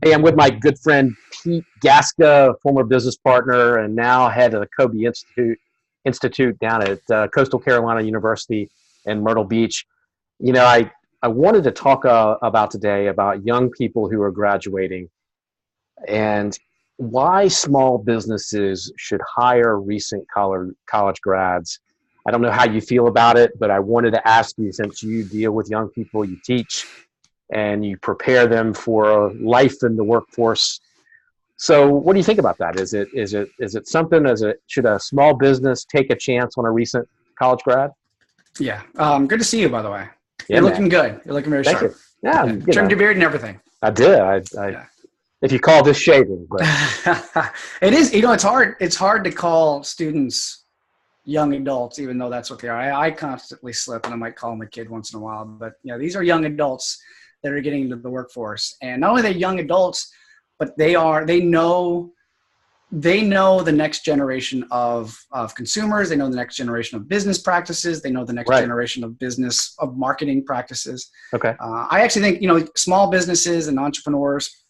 Hey, I'm with my good friend Pete Gasca, former business partner and now head of the CoBE Institute down at Coastal Carolina University in Myrtle Beach. I wanted to talk about today about young people who are graduating and why small businesses should hire recent college grads. I don't know how you feel about it, but I wanted to ask you, since you deal with young people, you teach and you prepare them for life in the workforce. So what do you think about that? Is it something, should a small business take a chance on a recent college grad? Yeah. Good to see you, by the way. Yeah, You're man. looking good. You're looking very Thank you. sharp. Yeah, Yeah. Trimmed your beard and everything. I did. I Yeah. if you call this shaving, but It is, it's hard. It's hard to call students young adults, even though that's what they are. I constantly slip and I might call them a kid once in a while, but these are young adults that are getting into the workforce. And not only are they young adults, but they know the next generation of consumers. They know the next generation of business practices. They know the next right. generation of marketing practices. Okay. I actually think, small businesses and entrepreneurs,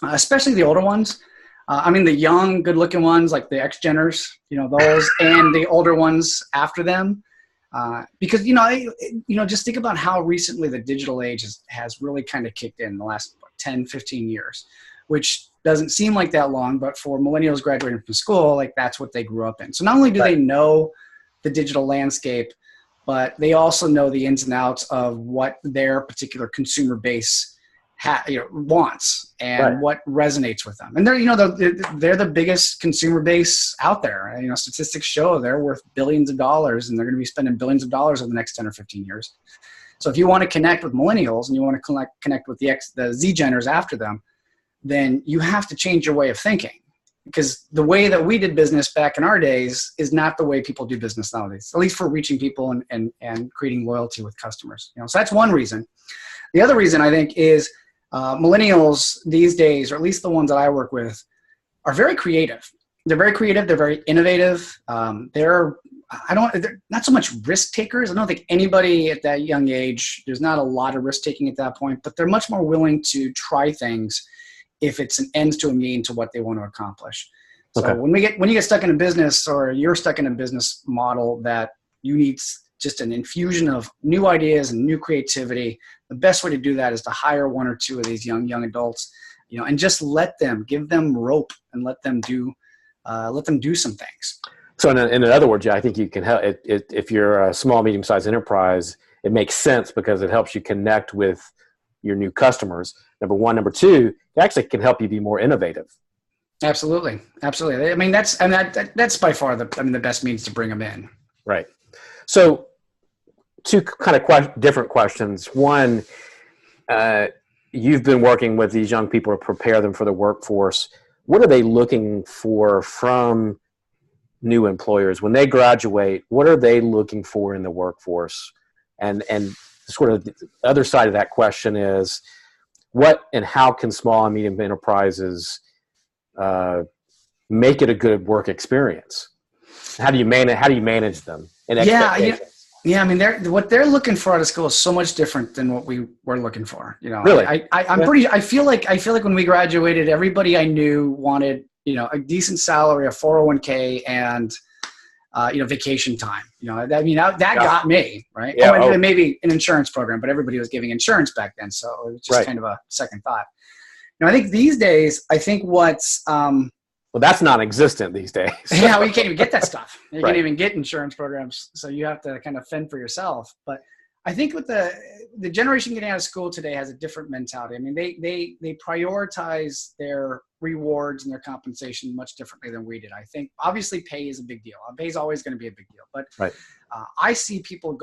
especially the older ones, the young, good looking ones, like the X-Geners, those, and the older ones after them. Because, just think about how recently the digital age has really kind of kicked in the last 10, 15 years, which doesn't seem like that long, but for millennials graduating from school, like that's what they grew up in. So not only do they know the digital landscape, but they also know the ins and outs of what their particular consumer base wants and what resonates with them. And they're the biggest consumer base out there. Statistics show they're worth billions of dollars, and they're going to be spending billions of dollars over the next 10 or 15 years. So if you want to connect with millennials and you want to connect with the Z-Geners after them, then you have to change your way of thinking, because the way that we did business back in our days is not the way people do business nowadays, at least for reaching people and creating loyalty with customers. So that's one reason. The other reason, I think, is millennials these days, or at least the ones that I work with, are very creative. They're very creative. They're very innovative. They're not so much risk takers. I don't think anybody at that young age, there's not a lot of risk taking at that point, but they're much more willing to try things if it's an ends to a mean to what they want to accomplish. So okay. when you get stuck in a business, or you're stuck in a business model that you need just an infusion of new ideas and new creativity, the best way to do that is to hire one or two of these young adults, and just give them rope and let them do some things. So in other words, I think you can help if you're a small, medium-sized enterprise. It makes sense because it helps you connect with your new customers. Number one. Number two, it actually can help you be more innovative. Absolutely. That's by far the best means to bring them in. Right. So two kind of different questions. One, you've been working with these young people to prepare them for the workforce. What are they looking for from new employers when they graduate? What are they looking for in the workforce? And sort of the other side of that question is, what and how can small and medium enterprises make it a good work experience? How do you manage them and expectations? What they're looking for out of school is so much different than what we were looking for. Really? I feel like when we graduated, everybody I knew wanted, a decent salary, a 401k, and vacation time. That got me, right? Yeah, and maybe an insurance program, but everybody was giving insurance back then, so it was just kind of a second thought. I think these days, what's well, that's non-existent these days. Yeah, well, you can't even get that stuff. You Right. can't even get insurance programs, so you have to kind of fend for yourself. But I think with the generation getting out of school today has a different mentality. They prioritize their rewards and their compensation much differently than we did. I think obviously pay is a big deal. Pay is always going to be a big deal. But Right. I see people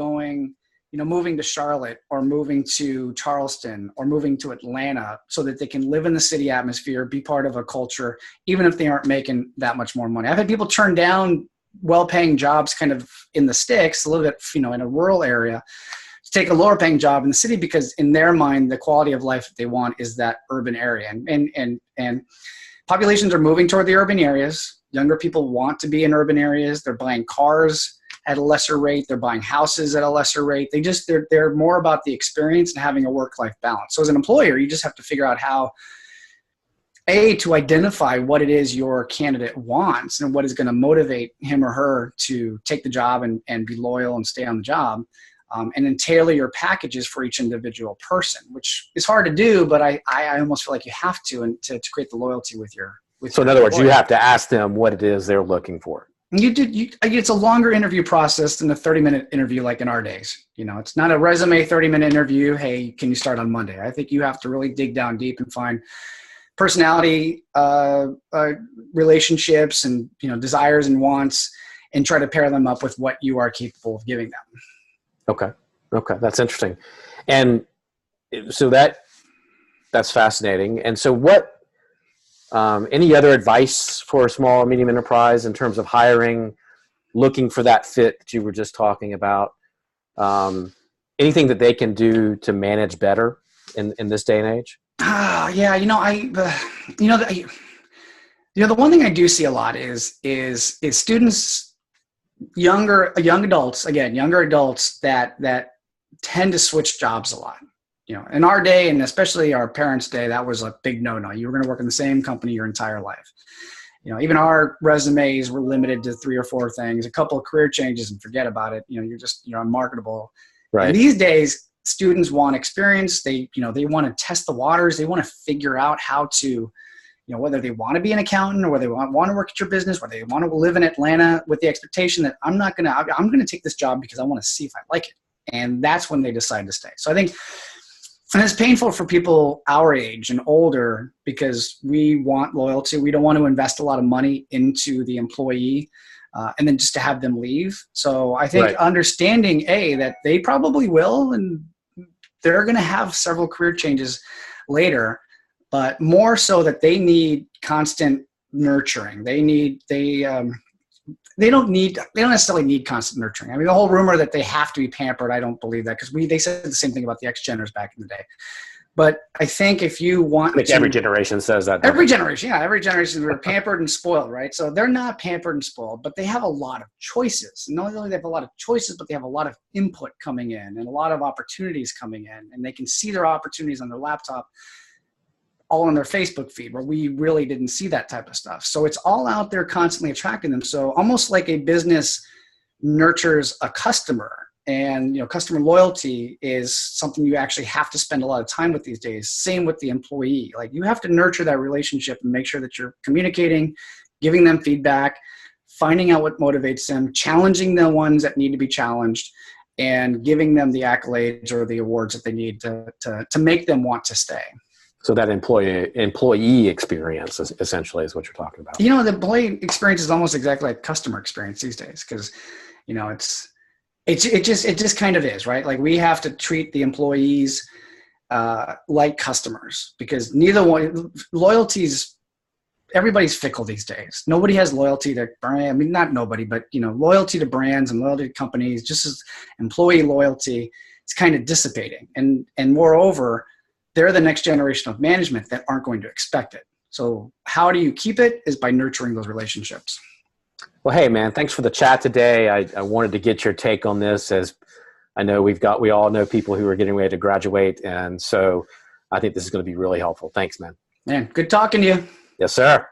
moving to Charlotte or moving to Charleston or moving to Atlanta so that they can live in the city atmosphere, be part of a culture, even if they aren't making that much more money. I've had people turn down well-paying jobs kind of in the sticks, a little bit, in a rural area, to take a lower paying job in the city, because in their mind, the quality of life that they want is that urban area. And populations are moving toward the urban areas. Younger people want to be in urban areas. They're buying cars at a lesser rate. They're buying houses at a lesser rate. They're more about the experience and having a work-life balance. So as an employer, you just have to figure out how to identify what it is your candidate wants and what is going to motivate him or her to take the job and be loyal and stay on the job. And then tailor your packages for each individual person, which is hard to do, but I almost feel like you have to, and to create the loyalty with your. So in other words, you have to ask them what it is they're looking for. It's a longer interview process than a 30-minute interview like in our days. It's not a resume 30-minute interview. Hey, can you start on Monday? I think you have to really dig down deep and find personality, relationships, and desires and wants, and try to pair them up with what you are capable of giving them. Okay, that's interesting. And so that's fascinating. And so what? Any other advice for a small or medium enterprise in terms of hiring, looking for that fit that you were just talking about? Anything that they can do to manage better in this day and age? Yeah, the one thing I do see a lot is students, young adults that tend to switch jobs a lot. In our day, and especially our parents' day, that was a big no-no. You were going to work in the same company your entire life. Even our resumes were limited to 3 or 4 things, a couple of career changes, and forget about it. You're unmarketable. Right. And these days, students want experience. They want to test the waters. They want to figure out how to, whether they want to be an accountant or whether they want to work at your business, whether they want to live in Atlanta with the expectation that I'm going to take this job because I want to see if I like it. And that's when they decide to stay. So I think. And it's painful for people our age and older because we want loyalty. We don't want to invest a lot of money into the employee and then just to have them leave. So I think understanding, that they probably will, and they're going to have several career changes later, but more so that they need constant nurturing. They don't necessarily need constant nurturing. I mean, the whole rumor that they have to be pampered, I don't believe that, because they said the same thing about the X-Geners back in the day. But I think if you want every generation says that. Every generation are pampered and spoiled, right? So they're not pampered and spoiled, but they have a lot of choices. And not only they have a lot of choices, but they have a lot of input coming in and a lot of opportunities coming in. And they can see their opportunities on their laptop, all on their Facebook feed, where we really didn't see that type of stuff. So it's all out there constantly attracting them. So almost like a business nurtures a customer, and customer loyalty is something you actually have to spend a lot of time with these days. Same with the employee. Like, you have to nurture that relationship and make sure that you're communicating, giving them feedback, finding out what motivates them, challenging the ones that need to be challenged, and giving them the accolades or the awards that they need to make them want to stay. So that employee experience essentially is what you're talking about. The employee experience is almost exactly like customer experience these days, because it just kind of is, right? Like, we have to treat the employees like customers, because loyalty's, everybody's fickle these days. Nobody has loyalty to brand. I mean, not nobody, but loyalty to brands and loyalty to companies, just as employee loyalty, it's kind of dissipating. And moreover, they're the next generation of management that aren't going to expect it. So how do you keep it is by nurturing those relationships. Well, hey man, thanks for the chat today. I wanted to get your take on this, as I know we all know people who are getting ready to graduate. And so I think this is going to be really helpful. Thanks, man. Man, good talking to you. Yes, sir.